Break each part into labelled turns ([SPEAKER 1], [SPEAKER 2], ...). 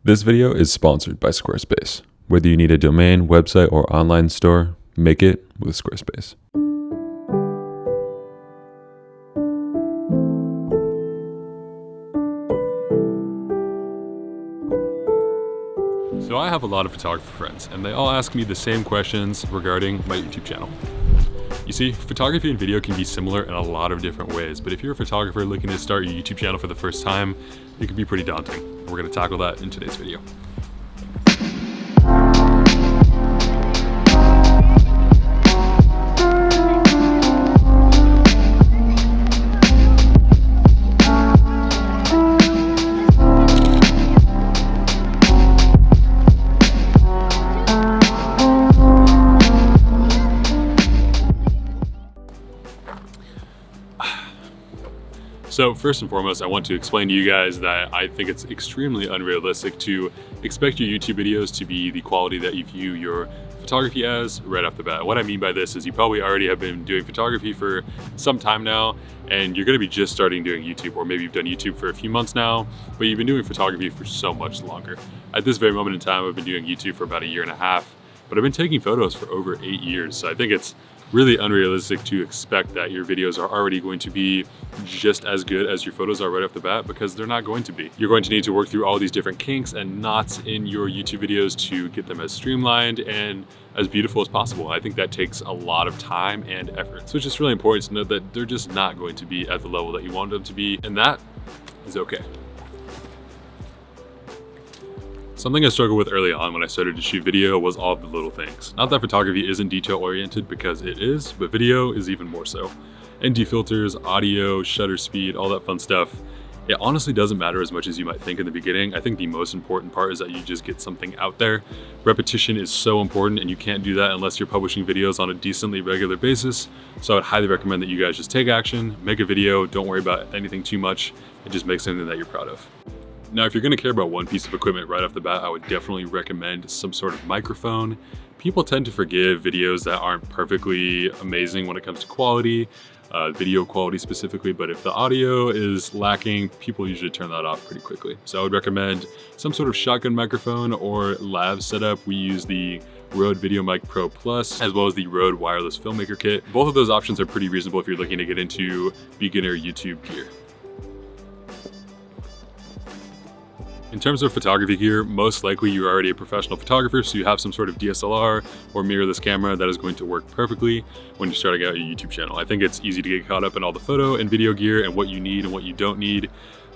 [SPEAKER 1] This video is sponsored by Squarespace. Whether you need a domain, website, or online store, make it with Squarespace. So I have a lot of photographer friends, and they all ask me the same questions regarding my YouTube channel. You see, photography and video can be similar in a lot of different ways, but if you're a photographer looking to start your YouTube channel for the first time, it can be pretty daunting. We're going to tackle that in today's video. So first and foremost, I want to explain to you guys that I think it's extremely unrealistic to expect your YouTube videos to be the quality that you view your photography as right off the bat. What I mean by this is you probably already have been doing photography for some time now, and you're gonna be just starting doing YouTube, or maybe you've done YouTube for a few months now, but you've been doing photography for so much longer. At this very moment in time, I've been doing YouTube for about 1.5 years, but I've been taking photos for over 8 years. So I think it's really unrealistic to expect that your videos are already going to be just as good as your photos are right off the bat, because they're not going to be. You're going to need to work through all these different kinks and knots in your YouTube videos to get them as streamlined and as beautiful as possible. I think that takes a lot of time and effort. So it's just really important to know that they're just not going to be at the level that you want them to be, and that is okay. Something I struggled with early on when I started to shoot video was all of the little things. Not that photography isn't detail oriented, because it is, but video is even more so. ND filters, audio, shutter speed, all that fun stuff. It honestly doesn't matter as much as you might think in the beginning. I think the most important part is that you just get something out there. Repetition is so important, and you can't do that unless you're publishing videos on a decently regular basis. So I would highly recommend that you guys just take action, make a video, don't worry about anything too much, and just make something that you're proud of. Now, if you're gonna care about one piece of equipment right off the bat, I would definitely recommend some sort of microphone. People tend to forgive videos that aren't perfectly amazing when it comes to quality, video quality specifically, but if the audio is lacking, people usually turn that off pretty quickly. So I would recommend some sort of shotgun microphone or lav setup. We use the Rode VideoMic Pro Plus, as well as the Rode Wireless Filmmaker Kit. Both of those options are pretty reasonable if you're looking to get into beginner YouTube gear. In terms of photography gear, most likely you're already a professional photographer, so you have some sort of DSLR or mirrorless camera that is going to work perfectly when you're starting out your YouTube channel. I think it's easy to get caught up in all the photo and video gear and what you need and what you don't need.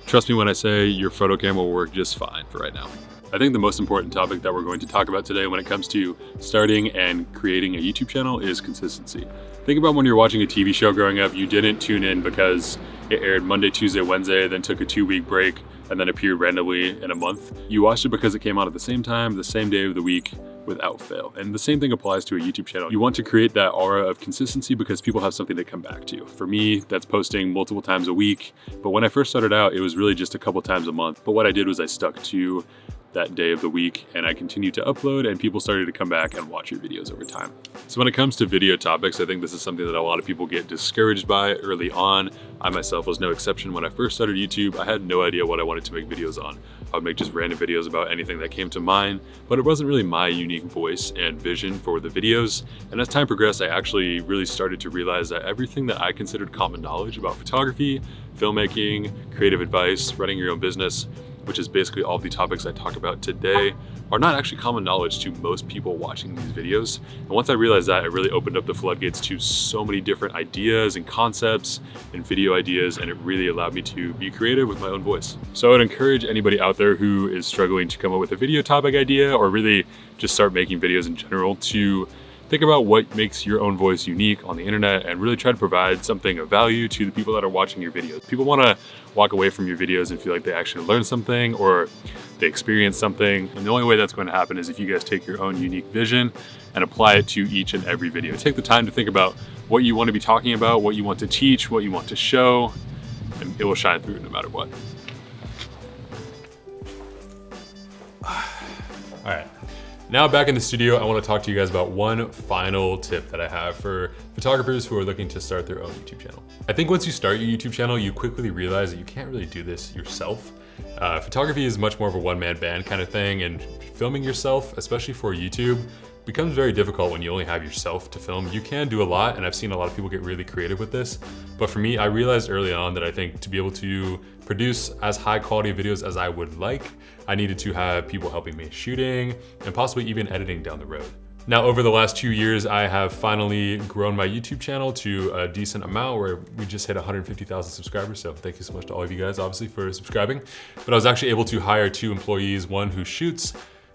[SPEAKER 1] Trust me when I say your photo camera will work just fine for right now. I think the most important topic that we're going to talk about today when it comes to starting and creating a YouTube channel is consistency. Think about when you're watching a TV show growing up, you didn't tune in because it aired Monday, Tuesday, Wednesday, then took a 2-week break, and then appeared randomly in a month. You watched it because it came out at the same time, the same day of the week, without fail. And the same thing applies to a YouTube channel. You want to create that aura of consistency because people have something to come back to. For me, that's posting multiple times a week. But when I first started out, it was really just a couple times a month. But what I did was I stuck to that day of the week, and I continued to upload, and people started to come back and watch your videos over time. So when it comes to video topics, I think this is something that a lot of people get discouraged by early on. I myself was no exception. When I first started YouTube, I had no idea what I wanted to make videos on. I would make just random videos about anything that came to mind, but it wasn't really my unique voice and vision for the videos. And as time progressed, I actually really started to realize that everything that I considered common knowledge about photography, filmmaking, creative advice, running your own business, which is basically all of the topics I talk about today, are not actually common knowledge to most people watching these videos. And once I realized that, it really opened up the floodgates to so many different ideas and concepts and video ideas, and it really allowed me to be creative with my own voice. So I would encourage anybody out there who is struggling to come up with a video topic idea, or really just start making videos in general, to think about what makes your own voice unique on the internet and really try to provide something of value to the people that are watching your videos. People want to walk away from your videos and feel like they actually learned something or they experienced something. And the only way that's going to happen is if you guys take your own unique vision and apply it to each and every video. Take the time to think about what you want to be talking about, what you want to teach, what you want to show, and it will shine through no matter what. All right. Now back in the studio, I want to talk to you guys about one final tip that I have for photographers who are looking to start their own YouTube channel. I think once you start your YouTube channel, you quickly realize that you can't really do this yourself. Photography is much more of a one-man band kind of thing, and filming yourself, especially for YouTube, becomes very difficult when you only have yourself to film. You can do a lot, and I've seen a lot of people get really creative with this. But for me, I realized early on that I think to be able to produce as high quality videos as I would like, I needed to have people helping me shooting and possibly even editing down the road. Now, over the last 2 years, I have finally grown my YouTube channel to a decent amount where we just hit 150,000 subscribers. So thank you so much to all of you guys, obviously, for subscribing. But I was actually able to hire 2 employees, one who shoots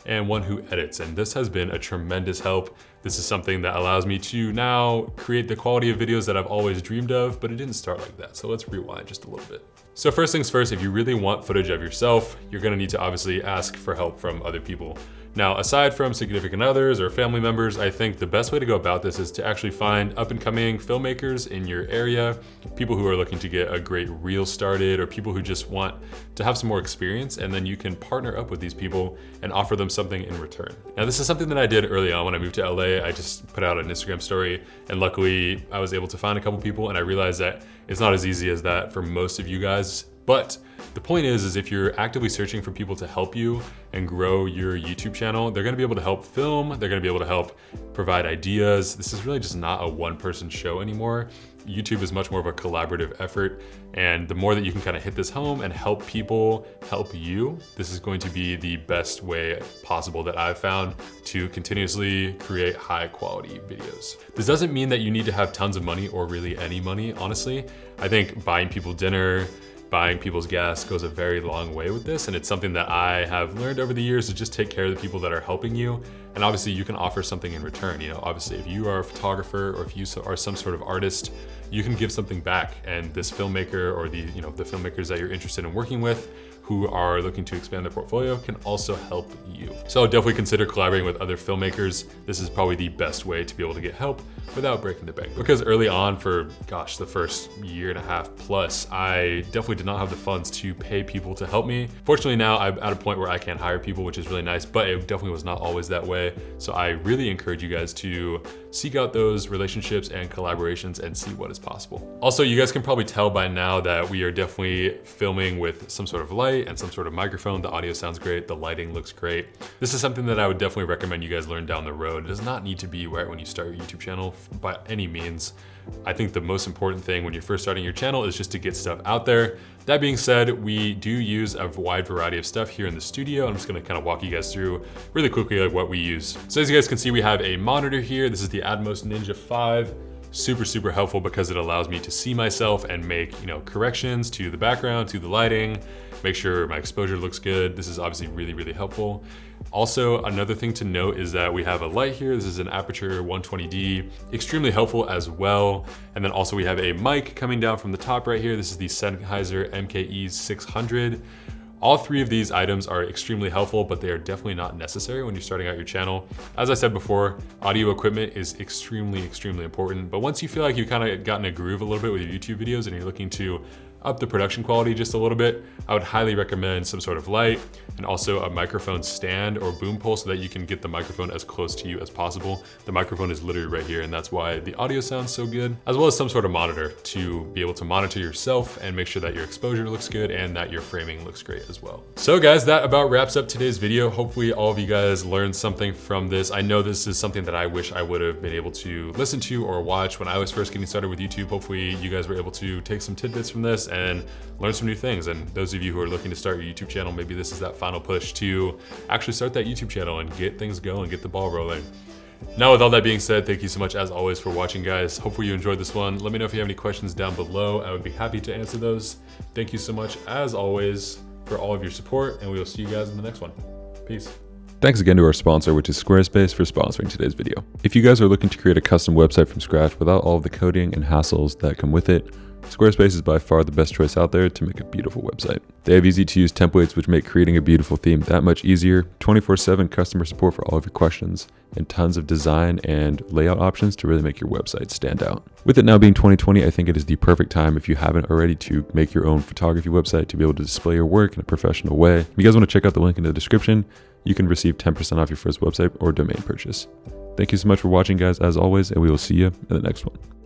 [SPEAKER 1] and one who edits. And this has been a tremendous help. This is something that allows me to now create the quality of videos that I've always dreamed of, but it didn't start like that. So let's rewind just a little bit. So first things first, if you really want footage of yourself, you're gonna need to obviously ask for help from other people. Now, aside from significant others or family members, I think the best way to go about this is to actually find up and coming filmmakers in your area, people who are looking to get a great reel started, or people who just want to have some more experience, and then you can partner up with these people and offer them something in return. Now, this is something that I did early on when I moved to LA. I just put out an Instagram story, and luckily I was able to find a couple people, and I realized that it's not as easy as that for most of you guys. But the point is if you're actively searching for people to help you and grow your YouTube channel, they're gonna be able to help film, they're gonna be able to help provide ideas. This is really just not a one-person show anymore. YouTube is much more of a collaborative effort, and the more that you can kind of hit this home and help people help you, this is going to be the best way possible that I've found to continuously create high quality videos. This doesn't mean that you need to have tons of money or really any money, honestly. I think buying people dinner, buying people's gas goes a very long way with this, and it's something that I have learned over the years to just take care of the people that are helping you, and obviously you can offer something in return. You know, obviously if you are a photographer or if you are some sort of artist, you can give something back, and this filmmaker or the filmmakers that you're interested in working with who are looking to expand their portfolio can also help you. So definitely consider collaborating with other filmmakers. This is probably the best way to be able to get help without breaking the bank. Because early on, for gosh, the first year and a half plus, I definitely did not have the funds to pay people to help me. Fortunately now I'm at a point where I can hire people, which is really nice, but it definitely was not always that way. So I really encourage you guys to seek out those relationships and collaborations and see what is possible. Also, you guys can probably tell by now that we are definitely filming with some sort of light and some sort of microphone. The audio sounds great, the lighting looks great. This is something that I would definitely recommend you guys learn down the road. It does not need to be right when you start your YouTube channel by any means. I think the most important thing when you're first starting your channel is just to get stuff out there. That being said, we do use a wide variety of stuff here in the studio. I'm just gonna kind of walk you guys through really quickly like what we use. So as you guys can see, we have a monitor here. This is the Atmos Ninja 5. Super helpful because it allows me to see myself and make corrections to the background, to the lighting, make sure my exposure looks good. This is obviously really helpful. Also, another thing to note is that we have a light here. This is an Aperture 120D, extremely helpful as well. And then also we have a mic coming down from the top right here. This is the Sennheiser MKE 600. All 3 of these items are extremely helpful, but they are definitely not necessary when you're starting out your channel. As I said before, audio equipment is extremely important. But once you feel like you've kind of gotten a groove a little bit with your YouTube videos and you're looking to up the production quality just a little bit, I would highly recommend some sort of light and also a microphone stand or boom pole so that you can get the microphone as close to you as possible. The microphone is literally right here, and that's why the audio sounds so good, as well as some sort of monitor to be able to monitor yourself and make sure that your exposure looks good and that your framing looks great as well. So guys, that about wraps up today's video. Hopefully all of you guys learned something from this. I know this is something that I wish I would have been able to listen to or watch when I was first getting started with YouTube. Hopefully you guys were able to take some tidbits from this and learn some new things. And those of you who are looking to start your YouTube channel, maybe this is that final push to actually start that YouTube channel and get things going, get the ball rolling. Now, with all that being said, thank you so much as always for watching, guys. Hopefully you enjoyed this one. Let me know if you have any questions down below. I would be happy to answer those. Thank you so much as always for all of your support, and we will see you guys in the next one. Peace.
[SPEAKER 2] Thanks again to our sponsor, which is Squarespace, for sponsoring today's video. If you guys are looking to create a custom website from scratch without all of the coding and hassles that come with it, Squarespace is by far the best choice out there to make a beautiful website. They have easy to use templates which make creating a beautiful theme that much easier, 24/7 customer support for all of your questions, and tons of design and layout options to really make your website stand out. With it now being 2020, I think it is the perfect time, if you haven't already, to make your own photography website to be able to display your work in a professional way. If you guys want to check out the link in the description, you can receive 10% off your first website or domain purchase. Thank you so much for watching, guys, as always, and we will see you in the next one.